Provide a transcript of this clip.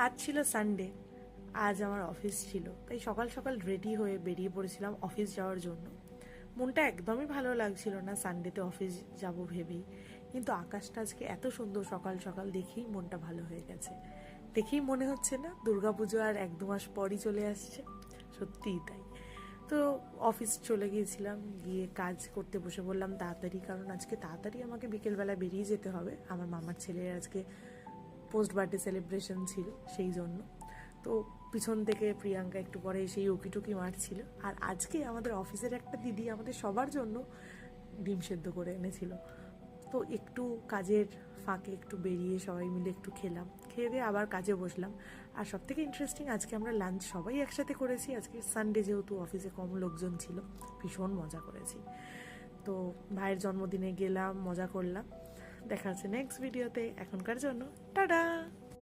আজ ছিল সানডে, আজ আমার অফিস ছিল, তাই সকাল সকাল রেডি হয়ে বেরিয়ে পড়েছিলাম অফিস যাওয়ার জন্য। মনটা একদমই ভালো লাগছিল না সানডেতে অফিস যাব ভেবেই, কিন্তু আকাশটা আজকে এত সুন্দর, সকাল সকাল দেখেই মনটা ভালো হয়ে গেছে। দেখেই মনে হচ্ছে না দুর্গাপুজো আর 1-2 মাস পরই চলে আসছে। সত্যিই তাই। তো অফিস চলে গিয়েছিলাম, গিয়ে কাজ করতে বসে বললাম তাড়াতাড়ি, কারণ আজকে তাড়াতাড়ি আমাকে বিকেলবেলা বেরিয়ে যেতে হবে। আমার মামার ছেলের আজকে পোস্ট বার্থডে সেলিব্রেশন ছিল, সেই জন্য। তো পিছন থেকে প্রিয়াঙ্কা একটু পরে এসেই উকিটুকি মারছিল। আর আজকে আমাদের অফিসের একটা দিদি আমাদের সবার জন্য ডিম সেদ্ধ করে এনেছিল। তো একটু কাজের ফাঁকে একটু বেরিয়ে সবাই মিলে একটু খেলাম, খেয়ে দিয়ে আবার কাজে বসলাম। আর সব থেকে ইন্টারেস্টিং, আজকে আমরা লাঞ্চ সবাই একসাথে করেছি। আজকে সানডে যেহেতু অফিসে কম লোকজন ছিল, ভীষণ মজা করেছি। তো ভাইয়ের জন্মদিনে গেলাম, মজা করলাম। দেখা হচ্ছে নেক্সট ভিডিওতে। এখনকার জন্য টাটা।